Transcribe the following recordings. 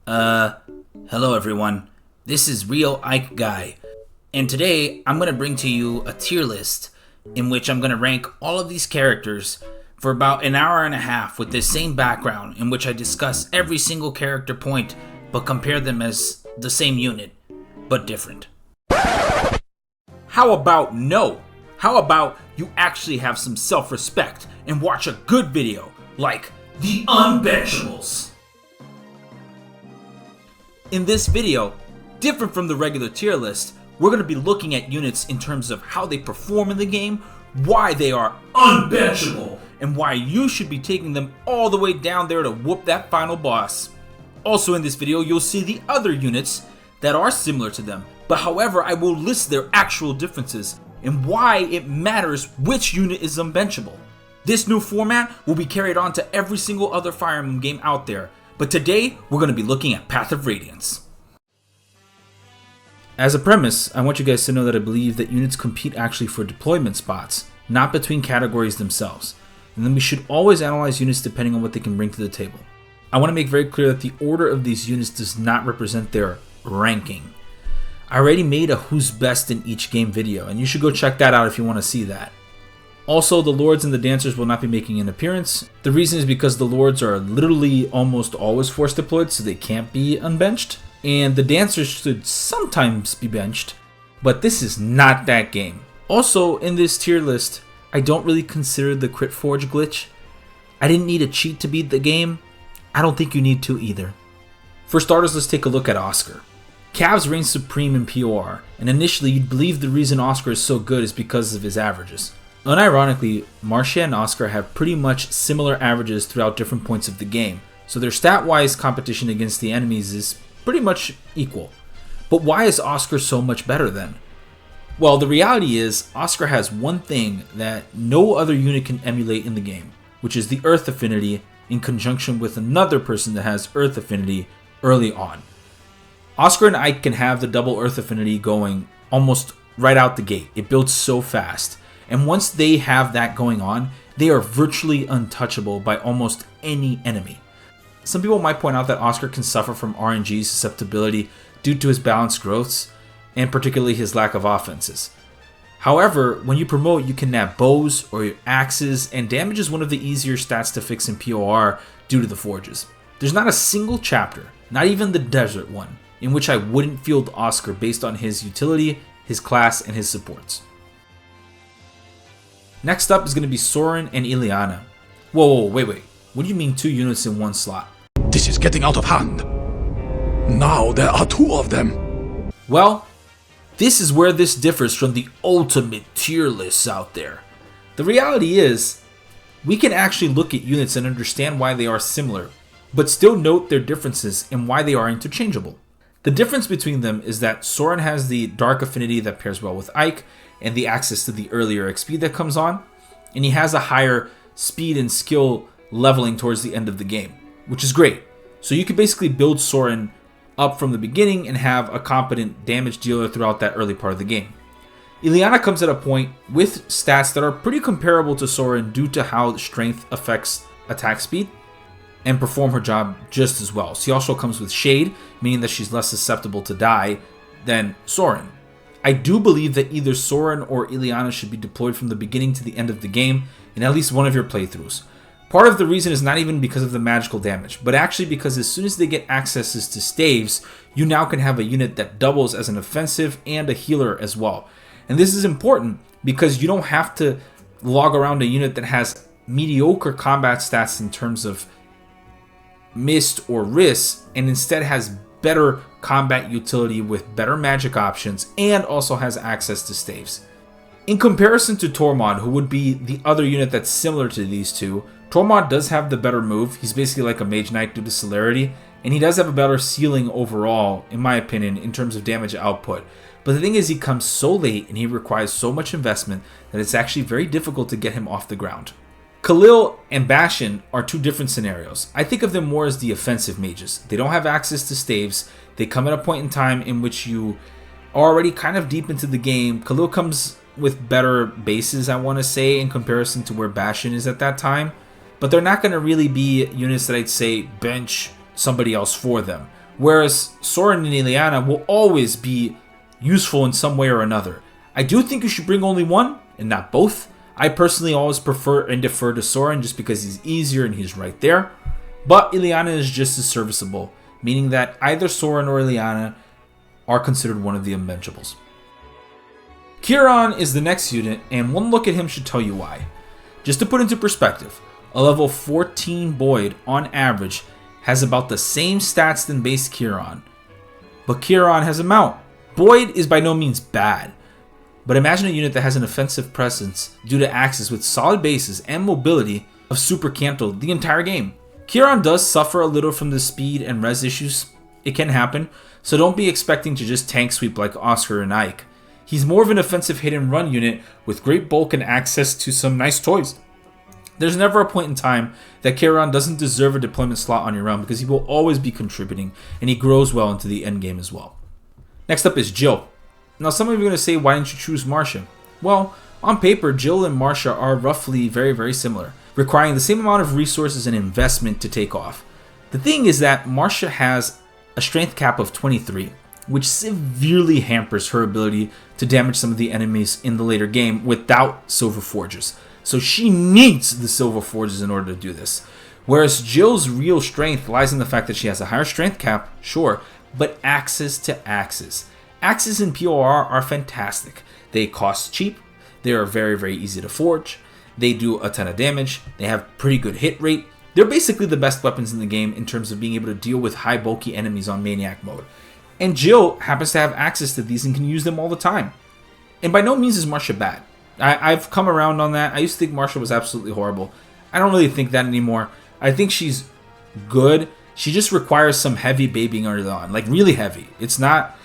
Hello everyone. This is Real Ike Guy, and today I'm going to bring to you a tier list in which I'm going to rank all of these characters for about an hour and a half with this same background in which I discuss every single character point but compare them as the same unit, but different. How about no? How about you actually have some self-respect and watch a good video like the Unbenchables? In this video, different from the regular tier list, we're going to be looking at units in terms of how they perform in the game, why they are unbenchable, and why you should be taking them all the way down there to whoop that final boss. Also in this video, you'll see the other units that are similar to them, but however, I will list their actual differences and why it matters which unit is unbenchable. This new format will be carried on to every single other Fire Emblem game out there, but today we're going to be looking at Path of Radiance. As a premise, I want you guys to know that I believe that units compete actually for deployment spots, not between categories themselves. And then we should always analyze units depending on what they can bring to the table. I want to make very clear that the order of these units does not represent their ranking. I already made a who's best in each game video, and you should go check that out if you want to see that. Also, the Lords and the Dancers will not be making an appearance. The reason is because the Lords are literally almost always force deployed, so they can't be unbenched. And the Dancers should sometimes be benched, but this is not that game. Also, in this tier list, I don't really consider the Crit Forge glitch. I didn't need a cheat to beat the game. I don't think you need to either. For starters, let's take a look at Oscar. Cavs reigns supreme in POR, and initially you'd believe the reason Oscar is so good is because of his averages. Unironically, Marcia and Oscar have pretty much similar averages throughout different points of the game, so their stat-wise competition against the enemies is pretty much equal. But why is Oscar so much better then? Well, the reality is, Oscar has one thing that no other unit can emulate in the game, which is the Earth Affinity in conjunction with another person that has Earth Affinity early on. Oscar and Ike can have the double Earth Affinity going almost right out the gate. It builds so fast. And once they have that going on, they are virtually untouchable by almost any enemy. Some people might point out that Oscar can suffer from RNG susceptibility due to his balanced growths, and particularly his lack of offenses. However, when you promote, you can nab bows or your axes, and damage is one of the easier stats to fix in POR due to the forges. There's not a single chapter, not even the desert one, in which I wouldn't field Oscar based on his utility, his class, and his supports. Next up is going to be Soren and Illyana. Whoa, wait. What do you mean 2 units in one slot? This is getting out of hand. Now there are 2 of them. Well, this is where this differs from the ultimate tier lists out there. The reality is, we can actually look at units and understand why they are similar, but still note their differences and why they are interchangeable. The difference between them is that Soren has the Dark Affinity that pairs well with Ike, and the access to the earlier XP that comes on, and he has a higher speed and skill leveling towards the end of the game, which is great. So you can basically build Soren up from the beginning and have a competent damage dealer throughout that early part of the game. Illyana comes at a point with stats that are pretty comparable to Soren due to how strength affects attack speed, and perform her job just as well. She also comes with Shade, meaning that she's less susceptible to die than Soren. I do believe that either Soren or Illyana should be deployed from the beginning to the end of the game in at least one of your playthroughs. Part of the reason is not even because of the magical damage, but actually because as soon as they get accesses to staves, you now can have a unit that doubles as an offensive and a healer as well. And this is important because you don't have to log around a unit that has mediocre combat stats in terms of mist or risk, and instead has better combat utility with better magic options and also has access to staves. In comparison to Tormod, who would be the other unit that's similar to these two, Tormod does have the better move. He's basically like a Mage Knight due to celerity, and he does have a better ceiling overall, in my opinion, in terms of damage output. But the thing is, he comes so late and he requires so much investment that it's actually very difficult to get him off the ground. Khalil and Bastion are 2 different scenarios. I think of them more as the offensive mages. They don't have access to staves. They come at a point in time in which you are already kind of deep into the game. Khalil comes with better bases, I want to say, in comparison to where Bastion is at that time. But they're not going to really be units that I'd say bench somebody else for them. whereas Soren and Illyana will always be useful in some way or another. I do think you should bring only one and not both. I personally always prefer and defer to Soren just because he's easier and he's right there. But Illyana is just as serviceable, meaning that either Soren or Illyana are considered one of the Unbenchables. Kieran is the next unit, and one look at him should tell you why. Just to put into perspective, a level 14 Boyd on average has about the same stats than base Kieran. But Kieran has a mount. Boyd is by no means bad. But imagine a unit that has an offensive presence due to axes with solid bases and mobility of super Canto the entire game. Kieran does suffer a little from the speed and res issues. It can happen, so don't be expecting to just tank sweep like Oscar and Ike. He's more of an offensive hit and run unit with great bulk and access to some nice toys. There's never a point in time that Kieran doesn't deserve a deployment slot on your realm because he will always be contributing and he grows well into the end game as well. Next up is Jill. Now some of you are going to say, why didn't you choose Marcia? Well, on paper, Jill and Marcia are roughly very similar, requiring the same amount of resources and investment to take off. The thing is that Marcia has a strength cap of 23, which severely hampers her ability to damage some of the enemies in the later game without Silver Forges. So she needs the Silver Forges in order to do this. Whereas Jill's real strength lies in the fact that she has a higher strength cap, sure, but access to axes. Axes in POR are fantastic. They cost cheap, they are very easy to forge, they do a ton of damage, they have pretty good hit rate. They're basically the best weapons in the game in terms of being able to deal with high bulky enemies on Maniac mode. And Jill happens to have access to these and can use them all the time. And by no means is Marcia bad. I've come around on that. I used to think Marcia was absolutely horrible. I don't really think that anymore. I think she's good. She just requires some heavy babying early on, like really heavy. It's not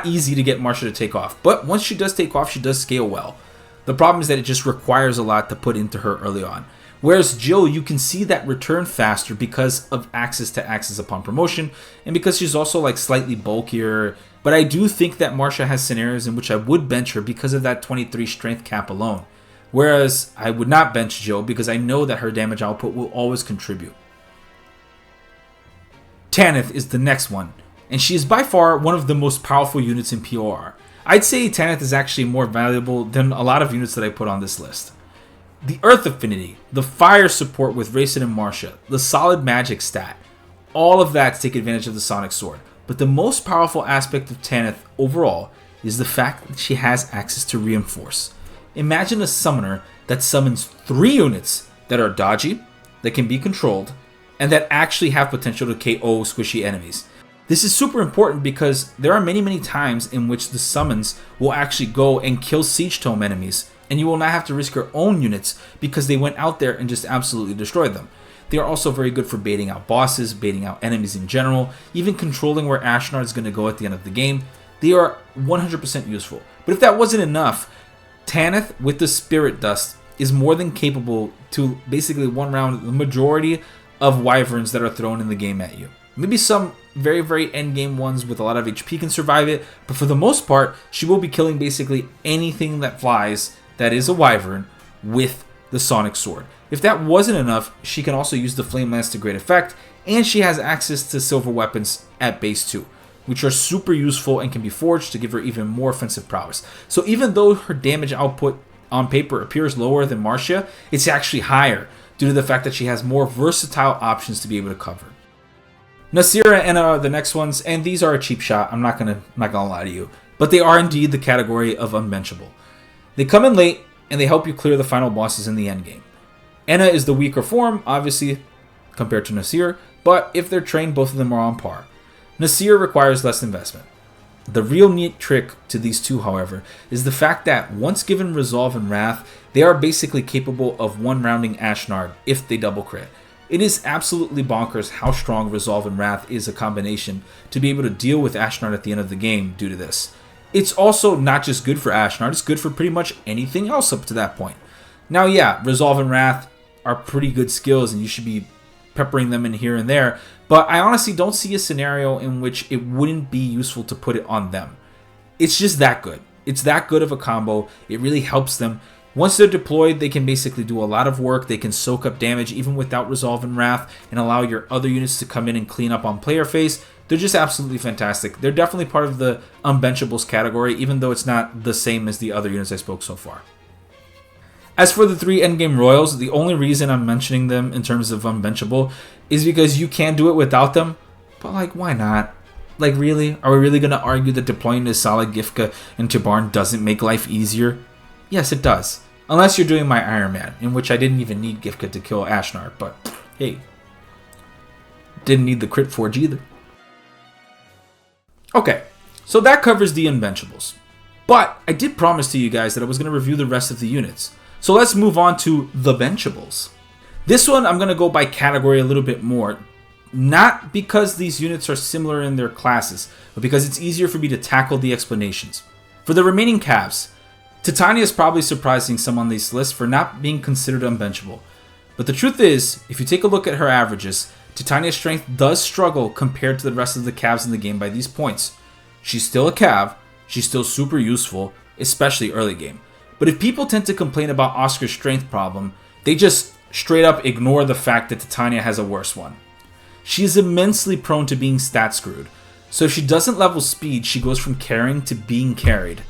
easy to get Marcia to take off, but once she does take off, she does scale well. The problem is that it just requires a lot to put into her early on. Whereas Jill, you can see that return faster because of access to axes upon promotion, and because she's also like slightly bulkier. But I do think that Marcia has scenarios in which I would bench her because of that 23 strength cap alone. Whereas I would not bench Jill because I know that her damage output will always contribute. Tanith is the next one, and she is by far one of the most powerful units in POR. I'd say Tanith is actually more valuable than a lot of units that I put on this list. The Earth Affinity, the Fire support with Racing and Marcia, the solid magic stat, all of that to take advantage of the Sonic Sword. But the most powerful aspect of Tanith overall is the fact that she has access to Reinforce. Imagine a summoner that summons 3 units that are dodgy, that can be controlled, and that actually have potential to KO squishy enemies. This is super important because there are many times in which the summons will actually go and kill Siege Tome enemies, and you will not have to risk your own units because they went out there and just absolutely destroyed them. They are also very good for baiting out bosses, baiting out enemies in general, even controlling where Ashnard is going to go at the end of the game. They are 100% useful. But if that wasn't enough, Tanith with the Spirit Dust is more than capable to basically one round the majority of wyverns that are thrown in the game at you. Maybe some very end game ones with a lot of HP can survive it, but for the most part, she will be killing basically anything that flies that is a wyvern with the Sonic Sword. If that wasn't enough, she can also use the Flame Lance to great effect, and she has access to silver weapons at base 2, which are super useful and can be forged to give her even more offensive prowess. So even though her damage output on paper appears lower than Marcia, it's actually higher due to the fact that she has more versatile options to be able to cover. Nasir and Anna are the next ones, and these are a cheap shot, I'm not gonna lie to you, but they are indeed the category of unbenchable. They come in late, and they help you clear the final bosses in the endgame. Anna is the weaker form, obviously, compared to Nasir, but if they're trained, both of them are on par. Nasir requires less investment. The real neat trick to these two, however, is the fact that once given Resolve and Wrath, they are basically capable of one-rounding Ashnard if they double crit. It is absolutely bonkers how strong Resolve and Wrath is a combination to be able to deal with Ashnard at the end of the game due to this. It's also not just good for Ashnard, it's good for pretty much anything else up to that point. Now yeah, Resolve and Wrath are pretty good skills and you should be peppering them in here and there, but I honestly don't see a scenario in which it wouldn't be useful to put it on them. It's just that good. It's that good of a combo, it really helps them. Once they're deployed, they can basically do a lot of work. They can soak up damage even without Resolve and Wrath and allow your other units to come in and clean up on player phase. They're just absolutely fantastic. They're definitely part of the Unbenchables category, even though it's not the same as the other units I spoke so far. As for the 3 endgame royals, the only reason I'm mentioning them in terms of Unbenchable is because you can do it without them, but like, why not? Like, really? Are we really going to argue that deploying Naesala, Giffca, and Tibarn doesn't make life easier? Yes, it does. Unless you're doing my Iron Man, in which I didn't even need Giffca to kill Ashnar, but hey, didn't need the Crit Forge either. Okay, so that covers the Unbenchables. But I did promise to you guys that I was going to review the rest of the units. So let's move on to the Benchables. This one I'm going to go by category a little bit more. Not because these units are similar in their classes, but because it's easier for me to tackle the explanations. For the remaining Cavs, Titania is probably surprising some on this list for not being considered unbenchable. But the truth is, if you take a look at her averages, Titania's strength does struggle compared to the rest of the Cavs in the game by these points. She's still a Cav, she's still super useful, especially early game. But if people tend to complain about Oscar's strength problem, they just straight up ignore the fact that Titania has a worse one. She is immensely prone to being stat screwed, so if she doesn't level speed, she goes from carrying to being carried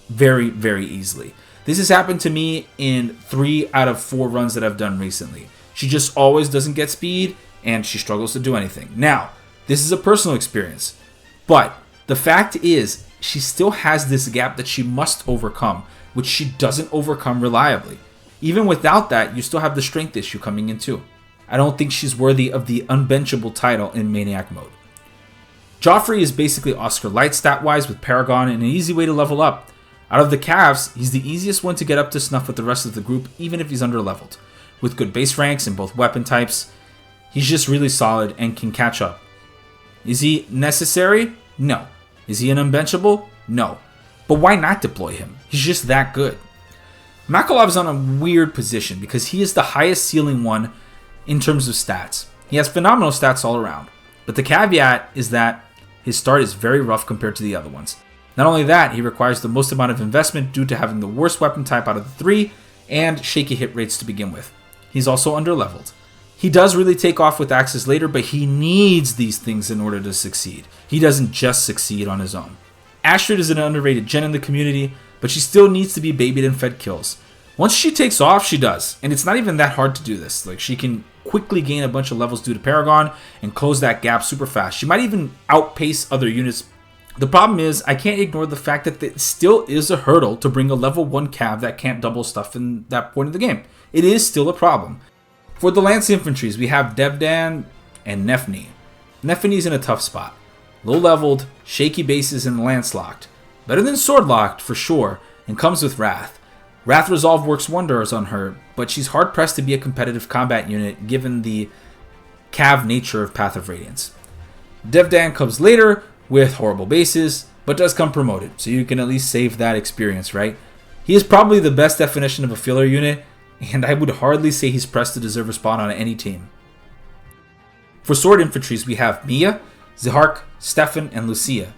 very, very easily. This has happened to me in 3 out of 4 runs that I've done recently. She just always doesn't get speed, and she struggles to do anything. Now, this is a personal experience, but the fact is, she still has this gap that she must overcome, which she doesn't overcome reliably. Even without that, you still have the strength issue coming in too. I don't think she's worthy of the unbenchable title in Maniac mode. Joffrey is basically Oscar Light stat-wise with Paragon and an easy way to level up. Out of the Cavs, he's the easiest one to get up to snuff with the rest of the group, even if he's under-leveled. With good base ranks in both weapon types, he's just really solid and can catch up. Is he necessary? No. Is he an unbenchable? No. But why not deploy him? He's just that good. Makalov's on a weird position because he is the highest ceiling one in terms of stats. He has phenomenal stats all around. But the caveat is that his start is very rough compared to the other ones. Not only that, he requires the most amount of investment due to having the worst weapon type out of the 3 and shaky hit rates to begin with. He's also underleveled. He does really take off with axes later, but he needs these things in order to succeed. He doesn't just succeed on his own. Astrid is an underrated gen in the community, but she still needs to be babied and fed kills. Once she takes off, she does, and it's not even that hard to do this. Like, she can quickly gain a bunch of levels due to Paragon and close that gap super fast. She might even outpace other units. The problem is, I can't ignore the fact that it still is a hurdle to bring a level 1 Cav that can't double stuff in that point of the game. It is still a problem. For the Lance Infantries, we have Devdan and Nefni. Nefni's in a tough spot. Low leveled, shaky bases and lance locked. Better than sword locked for sure, and comes with Wrath. Wrath Resolve works wonders on her, but she's hard pressed to be a competitive combat unit given the Cav nature of Path of Radiance. Devdan comes later with horrible bases, but does come promoted, so you can at least save that experience, right? He is probably the best definition of a filler unit, and I would hardly say he's pressed to deserve a spot on any team. For sword infantries, we have Mia, Zihark, Stefan, and Lucia.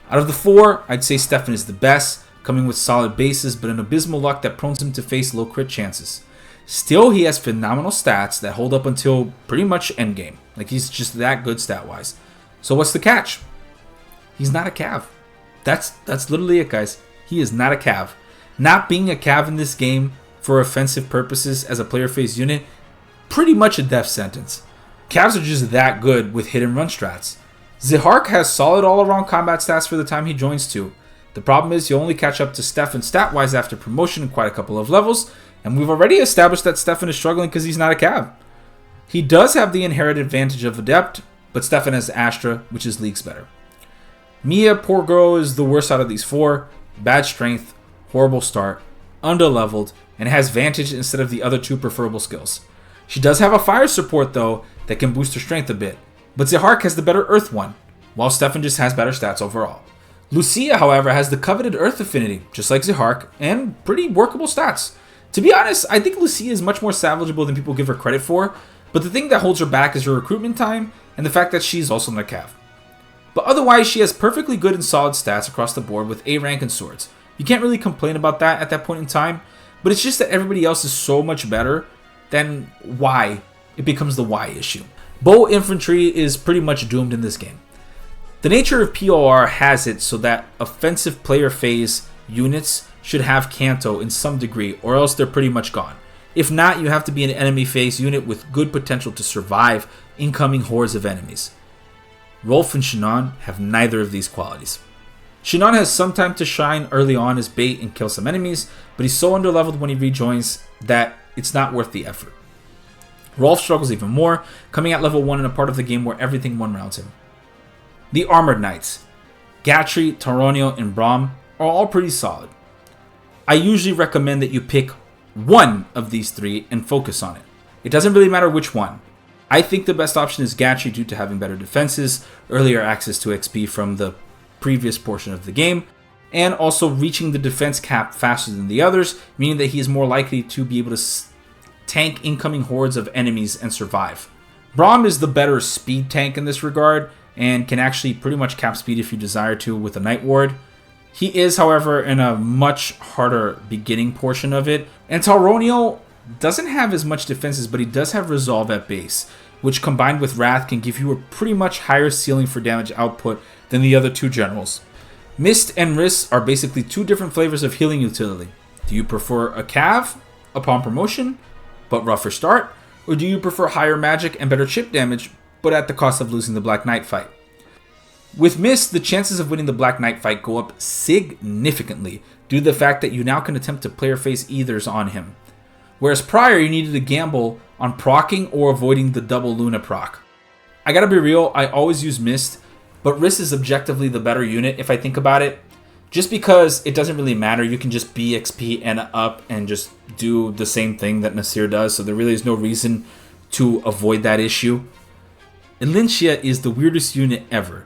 Out of the 4, I'd say Stefan is the best, coming with solid bases, but an abysmal luck that prones him to face low crit chances. Still, he has phenomenal stats that hold up until pretty much endgame. Like, he's just that good stat-wise. So what's the catch? He's not a Cav. That's literally it, guys. He is not a Cav. Not being a Cav in this game for offensive purposes as a player phase unit, pretty much a death sentence. Cavs are just that good with hit and run strats. Zihark has solid all-around combat stats for the time he joins too. The problem is you only catch up to Stefan stat-wise after promotion in quite a couple of levels, and we've already established that Stefan is struggling because he's not a Cav. He does have the inherent advantage of Adept, but Stefan has Astra, which is leagues better. Mia, poor girl, is the worst out of these 4. Bad strength, horrible start, underleveled, and has Vantage instead of the other 2 preferable skills. She does have a fire support though that can boost her strength a bit, but Zihark has the better earth one, while Stefan just has better stats overall. Lucia, however, has the coveted earth affinity, just like Zihark, and pretty workable stats. To be honest, I think Lucia is much more salvageable than people give her credit for, but the thing that holds her back is her recruitment time and the fact that she's also not a Cav. But otherwise, she has perfectly good and solid stats across the board with A rank and swords. You can't really complain about that at that point in time, But it's just that everybody else is so much better, then why? It becomes the why issue. Bow infantry is pretty much doomed in this game. The nature of POR has it so that offensive player phase units should have Canto in some degree, or else they're pretty much gone. If not, you have to be an enemy phase unit with good potential to survive incoming hordes of enemies. Rolf and Shinon have neither of these qualities. Shinon has some time to shine early on as bait and kill some enemies, but he's so underleveled when he rejoins that it's not worth the effort. Rolf struggles even more, coming at level 1 in a part of the game where everything one-rounds him. The Armored Knights, Gatri, Taronio, and Braum, are all pretty solid. I usually recommend that you pick one of these three and focus on it. It doesn't really matter which one. I think the best option is Gatri due to having better defenses, earlier access to XP from the previous portion of the game, and also reaching the defense cap faster than the others, meaning that he is more likely to be able to tank incoming hordes of enemies and survive. Braum is the better speed tank in this regard, and can actually pretty much cap speed if you desire to with a Night Ward. He is, however, in a much harder beginning portion of it, and Taronio doesn't have as much defenses, but he does have Resolve at base, which combined with Wrath can give you a pretty much higher ceiling for damage output than the other two generals. Mist and Riss are basically two different flavors of healing utility. Do you prefer a Cav upon promotion, but rougher start? Or do you prefer higher magic and better chip damage, but at the cost of losing the Black Knight fight? With Mist, the chances of winning the Black Knight fight go up significantly due to the fact that you now can attempt to player face ethers on him. Whereas prior, you needed to gamble on proccing or avoiding the double Luna proc. I gotta be real, I always use Mist, but Riss is objectively the better unit if I think about it. Just because it doesn't really matter, you can just BXP and up and just do the same thing that Nasir does, so there really is no reason to avoid that issue. Illyana is the weirdest unit ever.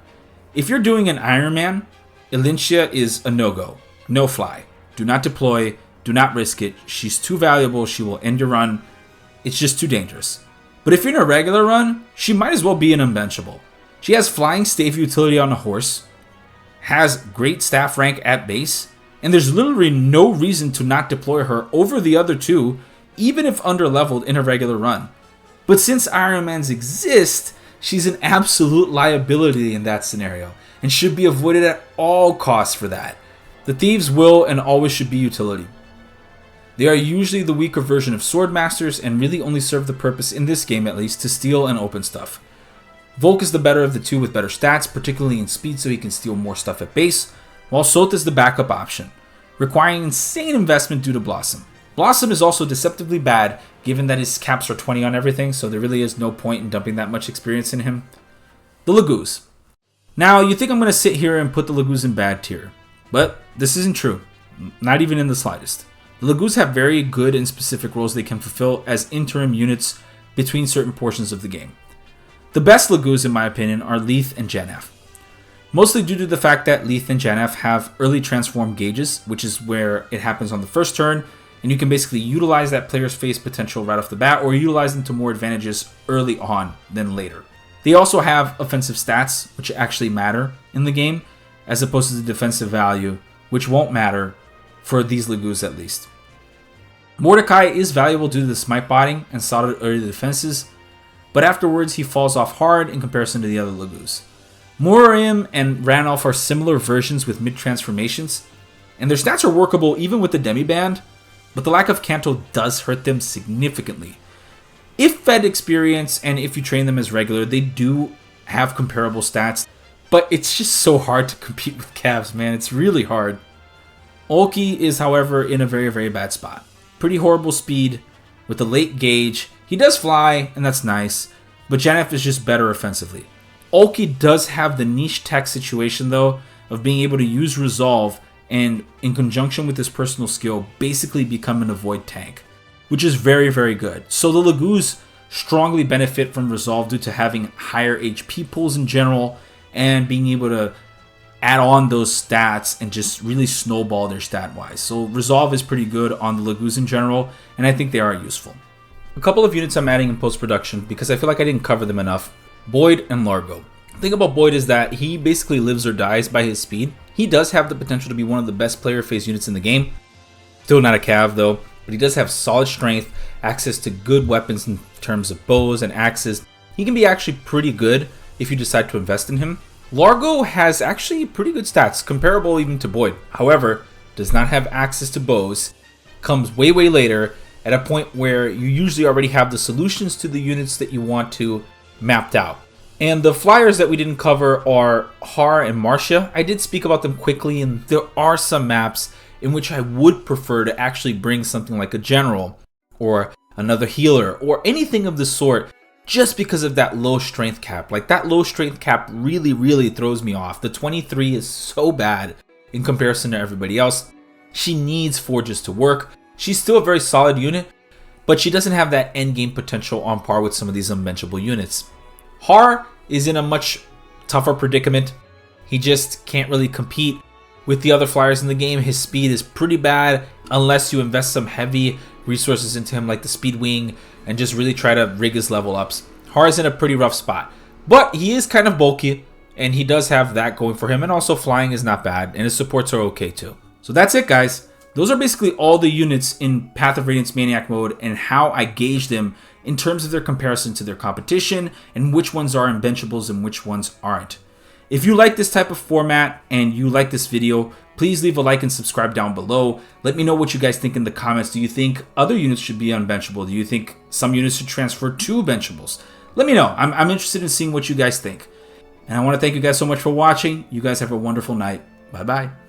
If you're doing an Iron Man, Illyana is a no-go. No fly. Do not deploy. Do not risk it. She's too valuable. She will end your run. It's just too dangerous. But if you're in a regular run, she might as well be an unbenchable. She has flying stave utility on a horse, has great staff rank at base, and there's literally no reason to not deploy her over the other two, even if underleveled in a regular run. But since Iron Mans exist, she's an absolute liability in that scenario, and should be avoided at all costs for that. The Thieves will and always should be utility. They are usually the weaker version of Swordmasters and really only serve the purpose, in this game at least, to steal and open stuff. Volk is the better of the two with better stats, particularly in speed so he can steal more stuff at base, while Sot is the backup option, requiring insane investment due to Blossom. Blossom is also deceptively bad, given that his caps are 20 on everything, so there really is no point in dumping that much experience in him. The Laguz. Now, you think I'm going to sit here and put the Laguz in bad tier, but this isn't true, not even in the slightest. The Laguz have very good and specific roles they can fulfill as interim units between certain portions of the game. The best Laguz, in my opinion, are Leith and Janaf. Mostly due to the fact that Leith and Janaf have early transform gauges, which is where it happens on the first turn, and you can basically utilize that player's face potential right off the bat, or utilize them to more advantages early on than later. They also have offensive stats, which actually matter in the game, as opposed to the defensive value, which won't matter for these Laguz at least. Mordecai is valuable due to the smite botting and solid early defenses, but afterwards he falls off hard in comparison to the other Laguz. Muriam and Ranulf are similar versions with mid-transformations, and their stats are workable even with the Demiband, but the lack of Canto does hurt them significantly. If fed experience and if you train them as regular, they do have comparable stats, but it's just so hard to compete with Cavs, man. It's really hard. Olki is, however, in a very, very bad spot. Pretty horrible speed with a late gauge. He does fly, and that's nice, but Janef is just better offensively. Olki does have the niche tech situation, though, of being able to use Resolve and, in conjunction with his personal skill, basically become an avoid tank, which is very, very good. So the Laguz strongly benefit from Resolve due to having higher HP pools in general and being able to add on those stats and just really snowball their stat-wise. So Resolve is pretty good on the Laguz in general, and I think they are useful. A couple of units I'm adding in post-production because I feel like I didn't cover them enough. Boyd and Largo. The thing about Boyd is that he basically lives or dies by his speed. He does have the potential to be one of the best player phase units in the game. Still not a Cav though, but he does have solid strength, access to good weapons in terms of bows and axes. He can be actually pretty good if you decide to invest in him. Largo has actually pretty good stats, comparable even to Boyd. However, does not have access to bows, comes way later at a point where you usually already have the solutions to the units that you want to mapped out. And the flyers that we didn't cover are Har and Marcia. I did speak about them quickly, and there are some maps in which I would prefer to actually bring something like a general or another healer or anything of the sort, just because of that low strength cap. Like, that low strength cap really throws me off. The 23 is so bad in comparison to everybody else. She needs forges to work. She's still a very solid unit, but she doesn't have that end game potential on par with some of these unbenchable units. Har is in a much tougher predicament. He just can't really compete with the other flyers in the game. His speed is pretty bad unless you invest some heavy resources into him, like the speed wing, and just really try to rig his level ups. Har is in a pretty rough spot, but he is kind of bulky, and he does have that going for him, and also flying is not bad, and his supports are okay too. So that's it, guys. Those are basically all the units in Path of Radiance Maniac mode and how I gauge them in terms of their comparison to their competition and which ones are Unbenchables and which ones aren't. If you like this type of format and you like this video, please leave a like and subscribe down below. Let me know what you guys think in the comments. Do you think other units should be unbenchable? Do you think some units should transfer to benchables? Let me know. I'm interested in seeing what you guys think. And I want to thank you guys so much for watching. You guys have a wonderful night. Bye-bye.